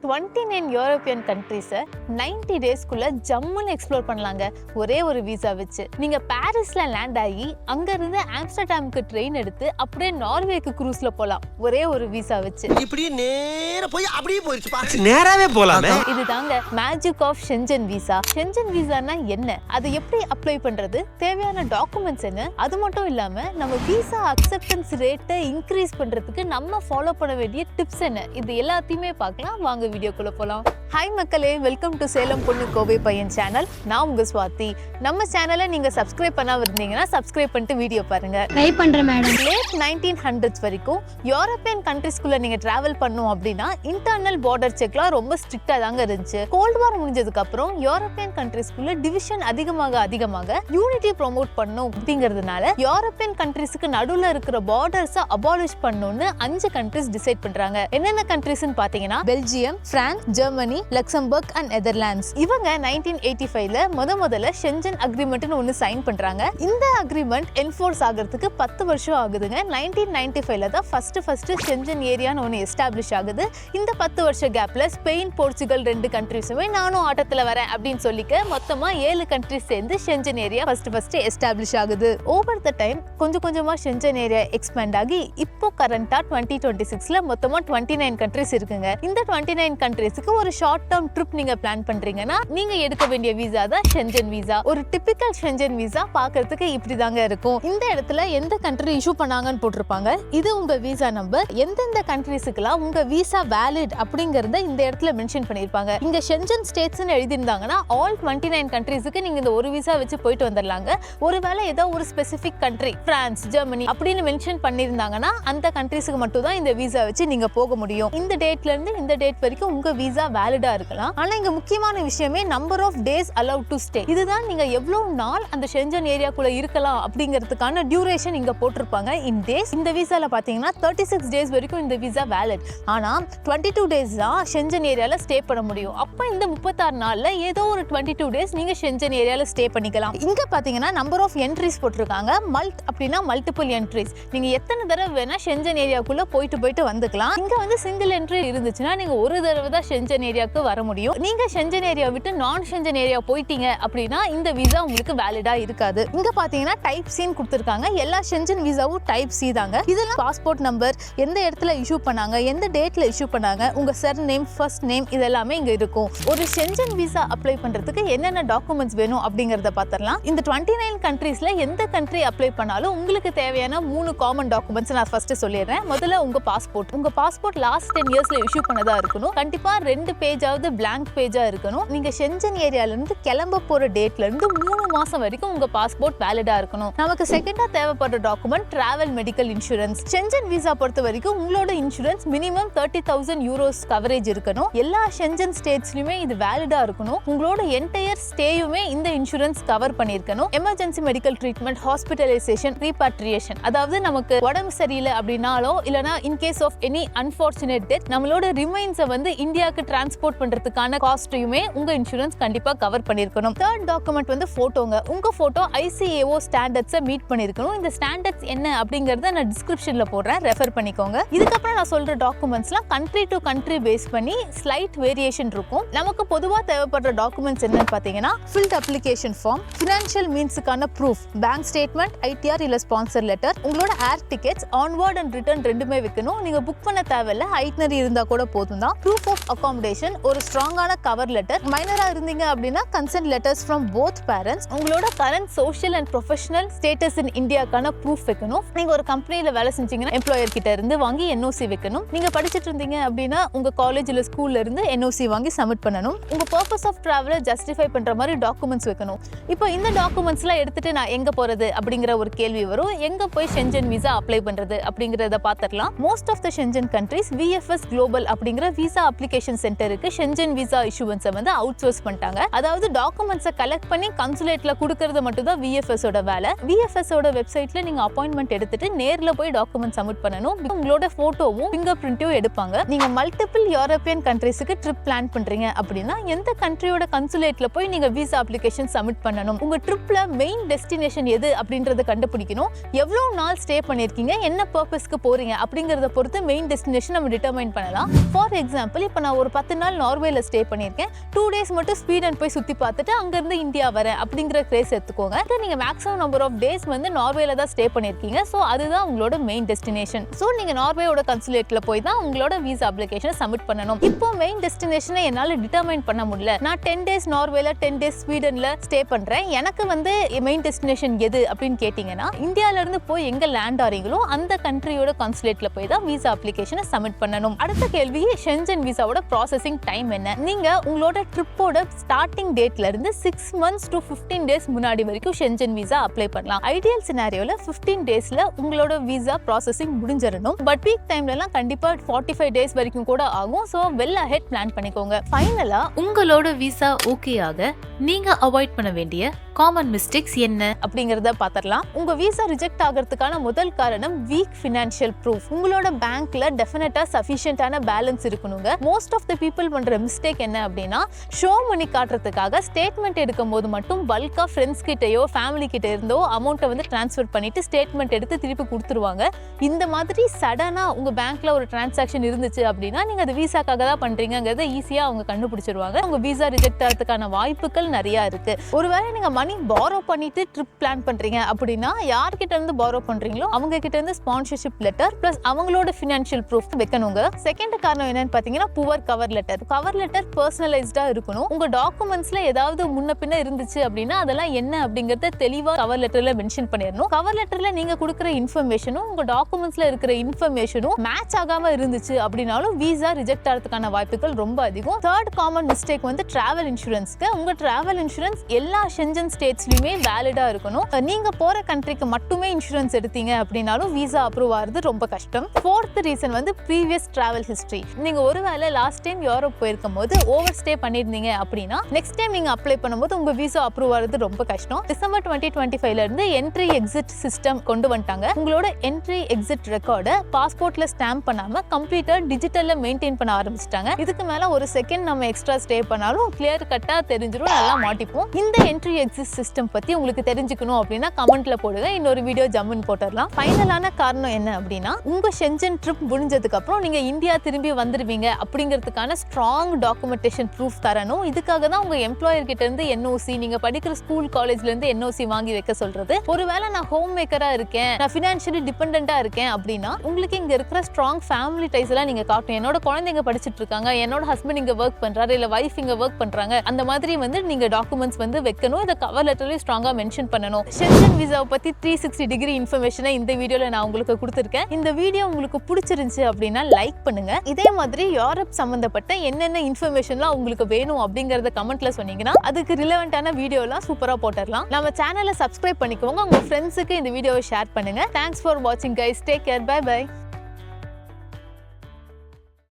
29 European கண்ட்ரீஸை 90 டேஸ்க்குள்ள ஜம்முன்னு explore பண்ணலாங்க ஒரே ஒரு வீசா வச்சு. நீங்க பாரிஸ்ல லேண்ட் ஆகி அங்கிருந்து ஆம்ஸ்டர்டாமுக்கு ட்ரெயின் எடுத்து அப்படியே நார்வேக்கு க்ரூஸ்ல போலாம் ஒரே ஒரு வீசா வச்சு. இப்படியே நேரா போய் அப்படியே போயிடுச்சு, நேராவே போலாம். இதுதாங்க magic of Schengen visa. Schengen வீசானா என்ன, அதை எப்படி அப்ளை பண்றது, தேவையான டாக்குமெண்ட்ஸ் என்ன, அது மட்டும் இல்லாம நம்ம வீசா அக்செப்டன்ஸ் ரேட்டை இன்க்ரீஸ் பண்றதுக்கு நம்ம ஃபாலோ பண்ண வேண்டிய டிப்ஸ் என்ன, இது எல்லாத்தையுமே பார்க்கலாம். வாங்க வீடியோக்குள்ள போலாம். ஹாய் மக்களே, வெல்கம் டு சேலம் பொண்ணு கோவை பையன் சேனல். நான் உங்க ஸ்வாதி. நம்ம சேனலை நீங்க சப்ஸ்கிரைப் பண்ணாம இருந்தீங்கன்னா சப்ஸ்கிரைப் பண்ணிட்டு வீடியோ பாருங்க. ட்ரை பண்றேன் மேடம். லேட் 1900s வரைக்கும் யூரோப்பியன் கண்ட்ரீஸ்குள்ள நீங்க டிராவல் பண்ணணும் அப்படின்னா இன்டர்னல் பார்டர் செக்லாம் ரொம்ப ஸ்ட்ரிக்டா தாங்க இருந்துச்சு. கோல்ட் வார் முடிஞ்சதுக்கு அப்புறம் யூரோப்பியன் கண்ட்ரீஸ்குள்ள டிவிஷன் அதிகமாக யூனிட்டி ப்ரோமோட் பண்ணும் அப்படிங்கிறதுனால யூரோப்பியன் கண்ட்ரீஸ்க்கு நடுவுல இருக்கிற பார்டர்ஸை அபாலிஷ் பண்ணணும்னு 5 கண்ட்ரீஸ் டிசைட் பண்றாங்க. என்னென்ன கண்ட்ரீஸ்னு பாத்தீங்கன்னா Belgium, France, Germany, Luxembourg and Netherlands. இவங்க 1985ல முதல்ல ஷென்ஜன் அக்ரிமெண்ட்னு ஒன்னு சைன் பண்றாங்க. இந்த அக்ரிமெண்ட் என்ஃபோர்ஸ் ஆகிறதுக்கு 10 வருஷம் ஆகுதுங்க. 1995ல தான் ஃபர்ஸ்ட் ஷென்ஜன் ஏரியான்னு ஒன்னு எஸ்டாப்ளிஷ் ஆகுது. இந்த 10 வருஷ கேப்ல ஸ்பெயின், போர்ச்சுகல் 2 கண்ட்ரீஸுமே நானும் ஆட்டத்துல வரேன் அப்படின்னு சொல்லிக்க மொத்தமா 7 கண்ட்ரீஸ் சேர்ந்து ஷென்ஜன் ஏரியா ஃபர்ஸ்ட் எஸ்டாப்ளிஷ் ஆகுது. ஓவர் த டைம் கொஞ்சமா ஷென்ஜன் ஏரியா எக்ஸ்பேண்ட் ஆகி இப்போ கரண்டா 2026ல மொத்தமா 29 கண்ட்ரீஸ் இருக்குங்க. இந்த 29 கண்ட்ரீஸ்க்கு ஒரு ஷார்ட் டர்ம் ட்ரிப் நீங்க பிளான் பண்றீங்கன்னா நீங்க எடுக்க வேண்டிய வீசா தான் ஷென்ஜன் வீசா. ஒரு டிபிக்கல் ஷென்ஜன் வீசா பார்க்கிறதுக்கு இப்படி தாங்க இருக்கும். இந்த இடத்துல எந்த கண்ட்ரி இஷ்யூ பண்ணாங்கன்னு போட்டிருப்பாங்க. இது உங்க வீசா நம்பர். எந்தெந்த கண்ட்ரீஸ்க்குலாம் உங்க வீசா வேலிட் அப்படிங்கறத இந்த இடத்துல மென்ஷன் பண்ணிருப்பாங்க. இங்க ஷென்ஜன் ஸ்டேட்ஸ்னு எழுதிருந்தாங்கன்னா ஆல் 29 கண்ட்ரீஸ்க்கு நீங்க இந்த ஒரு வீசா வச்சு போயிட்டு வந்துடலாங்க. ஒருவேளை ஏதோ ஒரு ஸ்பெசிபிக் கண்ட்ரி பிரான்ஸ், ஜெர்மனி அப்படின்னு மென்ஷன் பண்ணிருந்தாங்கன்னா அந்த கண்ட்ரீஸ்க்கு மட்டும் தான் இந்த வீசா வச்சு நீங்க போக முடியும். இந்த டேட்ல இருந்து இந்த டேட் வரைக்கும் உங்க வீசா வேலிடா இருக்கலாம். ஆனா இங்க முக்கியமான விஷயமே number of days allowed to stay. இதுதான் நீங்க எவ்வளவு நாள் அந்த ஷென்ஜன் ஏரியாக்குள்ள இருக்கலாம் அப்படிங்கிறதுக்கான டியூரேஷன் இங்க போட்டிருப்பாங்க இன் டேஸ். இந்த வீசால பாத்தீங்கன்னா 36 டேஸ் வரைக்கும் இந்த வீசா வேலிட். ஆனா 22 டேஸ் தான் ஷென்ஜன் ஏரியால ஸ்டே பண்ண முடியும். அப்ப இந்த 36 நாள்ல ஏதோ ஒரு 22 டேஸ் நீங்க ஷென்ஜன் ஏரியால ஸ்டே பண்ணிக்கலாம். இங்க பாத்தீங்கன்னா நம்பர் ஆஃப் என்ட்ரிஸ் போட்டிருக்காங்க. மல்ட் அப்படின்னா மல்டிபிள் என்ட்ரிஸ். நீங்க எத்தனை தடவை வேணா ஷென்ஜன் ஏரியாக்குள்ள போயிட்டு வந்துக்கலாம். இங்க வந்து சிங்கிள் என்ட்ரி இருந்துச்சுன்னா நீங்க ஒரு தடவை தான் ஷென்ஜன் ஏரியாவுக்கு வர முடியும். நீங்க ஷென்ஜன் ஏரியா விட்டு நான் ஷென்ஜன் ஏரியா போயிட்டீங்க அப்படின்னா இந்த வீசா உங்களுக்கு வேலிடா இருக்காது. இங்க பாத்தீங்கன்னா டைப் சின்னு கொடுத்திருக்காங்க. எல்லா ஷென்ஜன் வீசாவும் டைப் சி தாங்க. இதெல்லாம் பாஸ்போர்ட் நம்பர், எந்த இடத்துல இஷ்யூ பண்ணாங்க, எந்த டேட்ல இஷ்யூ பண்ணாங்க, உங்க சர் நேம், ஃபர்ஸ்ட் நேம், இதெல்லாமே இங்க இருக்கும். ஒரு ஷென்ஜன் வீசா அப்ளை பண்றதுக்கு என்னென்ன டாக்குமெண்ட்ஸ் வேணும் அப்படிங்கறத பாத்திரலாம். இந்த 29 கண்ட்ரீஸ்ல எந்த கண்ட்ரி அப்ளை பண்ணாலும் உங்களுக்கு தேவையான 3 காமன் டாக்குமெண்ட்ஸ் நான் ஃபர்ஸ்ட் சொல்லிடுறேன். முதல்ல உங்க பாஸ்போர்ட். உங்க பாஸ்போர்ட் லாஸ்ட் 10 இயர்ஸ்ல இஷ்யூ பண்ணதா இருக்கணும். கண்டிப்பா 2 பேஜாவது blank பேஜா இருக்கணும். நீங்க ஷென்ஜன் ஏரியால இருந்து கிளம்ப போற டேட்ல இருந்து 3 மாசம் வரைக்கும் உங்க பாஸ்போர்ட் வேலிடா இருக்கணும். நமக்கு செகண்டா தேவைப்படுற document travel medical insurance. Schengen visa பொறுத்த வரைக்கும் உங்களோட இன்சூரன்ஸ் மினிமம் 30,000 யூரோஸ் கவரேஜ் இருக்கணும். எல்லா ஷென்ஜன் ஸ்டேட்ஸ்லயுமே இது வேலிடா இருக்கணும். உங்களோட என்டையர் ஸ்டேயுமே இந்த இன்சூரன்ஸ் கவர் பண்ணிருக்கணும். Emergency medical treatment, hospitalisation, repatriation, அதாவது நமக்கு உடம்பு சரியில்லை அப்படின்னாலோ இல்லனா in case of any unfortunate death நம்மளோட ரிமைன்ஸை வந்து இந்தியாவுக்கு டிரான்ஸ்போர்ட் பண்றதுக்கான காஸ்ட்டையுமே உங்க இன்சூரன்ஸ் கண்டிப்பா கவர் பண்ணிருக்கணும். தேர்ட் டாக்குமெண்ட் வந்து போட்டோங்க. உங்க போட்டோ ICAO ஸ்டாண்டர்ட்ஸை மீட் பண்ணிருக்கணும். இந்த ஸ்டாண்டர்ட்ஸ் என்ன அப்படிங்கறத நான் டிஸ்கிரிப்ஷன்ல போடுறேன், ரெஃபர் பண்ணிக்கோங்க. இதுக்கப்புறம் நான் சொல்ற டாக்குமெண்ட்ஸ்லாம் கண்ட்ரி டு கண்ட்ரி பேஸ் பண்ணி ஸ்லைட் வேரியேஷன் இருக்கும். நமக்கு பொதுவா தேவைப்படுற டாக்குமெண்ட்ஸ் என்னன்னு பாத்தீங்கன்னா ஃபில்ட் அப்ளிகேஷன் ஃபார்ம், ஃபினான்ஷியல் மீன்ஸுக்கான ப்ரூஃப், பேங்க் ஸ்டேட்மெண்ட், ITR இல்ல ஸ்பான்சர் லெட்டர், உங்களோட air tickets, onward and return ரெண்டுமே வைக்கணும். நீங்க புக் பண்ண தேவையில்ல, ஐட்னரி இருந்தா கூட போதும் தான். ப்ரூஃப் ஆஃப் அகாமடேஷன், ஒரு ஸ்ட்ராங்கான கவர் லெட்டர், மைனரா இருந்தீங்க அப்படின்னா consent letters from both parents, உங்களோட current social and professional status in இந்தியாக்கான ப்ரூஃப் வைக்கணும். நீங்க ஒரு கம்பெனில வேலை செஞ்சீங்கன்னா எம்ப்ளாயர் கிட்ட இருந்து வாங்கி NOC வைக்கணும். நீங்க படிச்சிட்டு இருந்தீங்க அப்படின்னா உங்க காலேஜ் இல்ல ஸ்கூல்ல இருந்து NOC வாங்கி சப்மிட் பண்ணணும். உங்க பர்பஸ் ஆஃப் டிராவலை ஜஸ்டிஃபை பண்ற மாதிரி டாக்குமெண்ட்ஸ் வைக்கணும். இப்போ இந்த டாக்குமெண்ட்ஸ்லாம் எடுத்துட்டு நான் எங்க போறது அப்படிங்கிற ஒரு கேள்வி வரும். எங்க போய் ஷென்ஜன் வீசா அப்ளை பண்றது அப்படிங்கறத பாத்துறலாம். Most of the Schengen countries VFS global அப்படிங்கிற வீசா அப்ளிகேஷன் சென்டருக்கு ஷென்ஜன் வீசா இஷ்யூவன்ஸை வந்து அவுட் சோர்ஸ் பண்ணிட்டாங்க. அதாவது டாக்குமெண்ட்ஸை கலெக்ட் பண்ணி கன்சுலேட்ல கொடுக்கறது மட்டும் தான் VFS ஓட வேலை. VFS ஓட வெப்சைட்ல நீங்க அப்பாயின்மெண்ட் எடுத்துட்டு நேர்ல போய் டாக்குமெண்ட் சப்மிட் பண்ணணும். உங்களோட போட்டோவும் ஃபிங்கர் பிரிண்ட்டும் எடுப்பாங்க. நீங்க மல்டிபிள் யூரோப்பியன் கண்ட்ரீஸ்க்கு ட்ரிப் பிளான் பண்றீங்க அப்படின்னா எந்த கண்ட்ரியோட கன்சுலேட்ல போய் நீங்க வீசா அப்ளிகேஷன் சப்மிட் பண்ணணும். உங்க ட்ரிப்ல மெயின் டெஸ்டினேஷன் எது அப்படின்றத கண்டுபிடிக்கணும். எவ்வளவு நாள் ஸ்டே பண்ணிருக்கீங்க, என்ன பர்பஸ்க்கு போறீங்க அப்படிங்கறத பொறுத்து மெயின் டெஸ்டினேஷன் நம்ம டிட்டர்மைன் பண்ணலாம். ஃபார் எக்ஸாம்பிள் எக்ஸாம்பிள் இப்போ நான் ஒரு 10 நாள் நார்வேல ஸ்டே பண்ணியிருக்கேன், 2 டேஸ் மட்டும் ஸ்வீடன் போய் சுற்றி பார்த்துட்டு அங்கேருந்து இந்தியா வரேன் அப்படிங்கிற கிரேஸ் எடுத்துக்கோங்க. நீங்கள் மேக்ஸிமம் நம்பர் ஆஃப் டேஸ் வந்து நார்வேல தான் ஸ்டே பண்ணியிருக்கீங்க. ஸோ அதுதான் உங்களோட மெயின் டெஸ்டினேஷன். ஸோ நீங்கள் நார்வேயோட கன்சுலேட்டில் போய் தான் உங்களோட வீசா அப்ளிகேஷனை சப்மிட் பண்ணணும். இப்போ மெயின் டெஸ்டினேஷனை என்னால் டிட்டர்மைன் பண்ண முடியல, நான் 10 டேஸ் நார்வேல 10 டேஸ் ஸ்வீடன்ல ஸ்டே பண்ணுறேன், எனக்கு வந்து மெயின் டெஸ்டினேஷன் எது அப்படின்னு கேட்டிங்கன்னா இந்தியாவிலேருந்து போய் எங்கே லேண்ட் ஆறீங்களோ அந்த கண்ட்ரியோட கான்சுலேட்ல போய் தான் வீசா அப்ளிகேஷனை சப்மிட் பண்ணணும். அடுத்த கேள்வி, ஷென்ஜன் வீசாவோட ப்ராசஸிங் டைம் என்ன? நீங்க உங்களோட ட்ரிப்போட ஸ்டார்டிங் டேட்ல இருந்து 6 months to 15 days முன்னாடி வரைக்கும் ஷென்ஜன் வீசா அப்ளை பண்ணலாம். ஐடியல் சினாரியோல 15 டேஸ்ல உங்களோட வீசா ப்ராசஸிங் முடிஞ்சிடணும். பட் பீக் டைம்ல எல்லாம் கண்டிப்பா 45 டேஸ் வரைக்கும் கூட ஆகும். ஸோ வெல் அஹெட் பிளான் பண்ணிக்கோங்க. ஃபைனலா உங்களோட வீசா ஓகே ஆக நீங்க அவாய்ட் பண்ண வேண்டிய காமன் மிஸ்டேக்ஸ் என்ன அப்படிங்கறத பாத்திரலாம். உங்க வீசா ரிஜெக்ட் ஆகிறதுக்கான முதல் காரணம் வீக் ஃபினான்ஷியல் ப்ரூஃப். உங்களோட பேங்க்ல டெஃபினட்டா சஃபிஷியன்டான பேலன்ஸ் இருக்கணுங்க. மோஸ்ட் ஆஃப் த பீப்புள் பண்ற மிஸ்டேக் என்ன அப்படின்னா, ஷோ மணி காட்டுறதுக்காக ஸ்டேட்மெண்ட் எடுக்கும் போது மட்டும் பல்கா ஃப்ரெண்ட்ஸ் கிட்டயோ ஃபேமிலி கிட்ட இருந்தோ அமௌண்ட்டை வந்து டிரான்ஸ்ஃபர் பண்ணிட்டு ஸ்டேட்மெண்ட் எடுத்து திருப்பி கொடுத்துருவாங்க. இந்த மாதிரி சடனா உங்க பேங்க்ல ஒரு டிரான்சாக்ஷன் இருந்துச்சு அப்படின்னா நீங்க அது வீசாக்காக தான் பண்றீங்கிறத ஈஸியா அவங்க கண்டுபிடிச்சிருவாங்க. உங்க வீசா ரிஜெக்ட் ஆகிறதுக்கான வாய்ப்புகள் நிறைய இருக்கு. ஒருவேளை நீங்க மணி பாரோ பண்ணிட்டு ட்ரிப் பிளான் பண்றீங்க அப்படின்னா யார்கிட்ட இருந்து பாரோ பண்றீங்களோ அவங்க கிட்ட இருந்து ஸ்பான்சர்ஷிப் லெட்டர் பிளஸ் அவங்களோட ஃபினான்ஷியல் ப்ரூஃப் வைக்கணுங்க. செகண்ட் காரணம் என்னன்னு பாத்தீங்கன்னா poor cover letter. Cover letter பர்சனலைஸ்டா இருக்கணும். உங்க டாக்குமெண்ட்ஸ்ல ஏதாவது முன்ன பின்ன இருந்துச்சு அப்படின்னா அதெல்லாம் என்ன அப்படிங்கறத தெளிவா கவர் லெட்டர்ல மென்ஷன் பண்ணிடணும். கவர் லெட்டர்ல நீங்க கொடுக்குற இன்ஃபர்மேஷனும் உங்க டாக்குமெண்ட்ஸ்ல இருக்கிற இன்ஃபர்மேஷனும் மேட்ச் ஆகாம இருந்துச்சு அப்படின்னாலும் வீசா ரிஜெக்ட் ஆகிறதுக்கான வாய்ப்புகள் ரொம்ப அதிகம். தேர்ட் காமன் மிஸ்டேக் வந்து டிராவல் இன்சூரன்ஸ்க்கு. உங்க டிராவல் இன்சூரன்ஸ் எல்லா ஷென்ஜன் ஸ்டேட்ஸ்லயுமே வேலிடா இருக்கணும். நீங்க போற கண்ட்ரிக்கு மட்டுமே இன்சூரன்ஸ் எடுத்தீங்க அப்படின்னாலும் வீசா அப்ரூவ் ஆகிறது ரொம்ப கஷ்டம். ஃபோர்த் ரீசன் வந்து ப்ரீவியஸ் டிராவல் ஹிஸ்டரி. நீங்க ஒருவேளை லாஸ்ட் டைம் யூரோப் போயிருக்கும் போது ஓவர் ஸ்டே பண்ணிருந்தீங்க அப்படின்னா நெக்ஸ்ட் டைம் நீங்க அப்ளை பண்ணும்போது உங்க வீசா அப்ரூவ் ஆகிறது ரொம்ப கஷ்டம். டிசம்பர் 2025ல இருந்து என்ட்ரி எக்ஸிட் சிஸ்டம் கொண்டு வந்துட்டாங்க. உங்களோட என்ட்ரி எக்ஸிட் ரெக்கார்டை பாஸ்போர்ட்ல ஸ்டாம்ப் பண்ணாம கம்ப்ளீட்டா டிஜிட்டல்ல மெயின்டைன் பண்ண ஆரம்பிச்சிட்டாங்க. இதுக்கு மேல ஒரு செகண்ட் நம்ம எக்ஸ்ட்ரா ஸ்டே பண்ணாலும் கிளியர் கட்டா தெரிஞ்சிரும், நல்லா மாட்டிப்போம். இந்த என்ட்ரி எக்ஸிட் சிஸ்டம் பத்தி உங்களுக்கு தெரிஞ்சுக்கணும் அப்படின்னா கமெண்ட்ல போடுங்க, இன்னொரு வீடியோ ஜம்முன்னு போட்டுடலாம். ஃபைனலான காரணம் என்ன அப்படின்னா, உங்க ஷென்ஜன் ட்ரிப் முடிஞ்சதுக்கு அப்புறம் நீங்க இந்தியா திரும்பி வந்துருவீங்க அப்படிங்கிறதுக்கான ஸ்ட்ராங் டாக்குமெண்டேஷன் ப்ரூஃப் தரணும். இதுக்காக தான் உங்க எம்ப்ளாயர் கிட்ட இருந்து என்ஓசி, நீங்க படிக்கிற ஸ்கூல் காலேஜ்ல இருந்து என்ஓசி வாங்கி வைக்க சொல்றது. ஒருவேளை நான் ஹோம் மேக்கரா இருக்கேன், நான் ஃபினான்ஷியலி டிபெண்டண்டா இருக்கேன் அப்படின்னா உங்களுக்கு இங்க இருக்கிற ஸ்ட்ராங் ஃபேமிலி டைஸ் எல்லாம் நீங்க காட்டணும். என்னோட குழந்தைங்க படிச்சுட்டு இருக்காங்க, என்னோட ஹஸ்பண்ட் இங்க ஒர்க் பண்றாரு, இல்ல வைஃப் இங்க ஒர்க் பண்றாங்க, அந்த மாதிரி வந்து நீங்க டாக்குமெண்ட்ஸ் வந்து வைக்கணும். இத கவர் லெட்டர்லயே ஸ்ட்ராங்கா மென்ஷன் பண்ணணும். ஷென்ஜன் விசாவை பத்தி 360 டிகிரி இன்ஃபர்மேஷனை இந்த வீடியோல நான் உங்களுக்கு கொடுத்திருக்கேன். இந்த வீடியோ உங்களுக்கு பிடிச்சிருந்துச்சு அப்படின்னா லைக் பண்ணுங்க. இதே மாதிரி யூரோப் சம்பந்தப்பட்ட என்னென்ன இன்ஃபர்மேஷன்லாம் உங்களுக்கு வேணும் அப்படிங்கறத கமெண்ட்ல சொன்னீங்கன்னா அதுக்கு ரிலவென்ட்டான வீடியோலாம் சூப்பரா போட்டுடலாம். நம்ம சேனலை சப்ஸ்கிரைப் பண்ணிக்கோங்க, உங்க ஃப்ரெண்ட்ஸுக்கு இந்த வீடியோவை ஷேர் பண்ணுங்க. தேங்க்ஸ் ஃபார் வாட்சிங் guys. Take care. Bye by.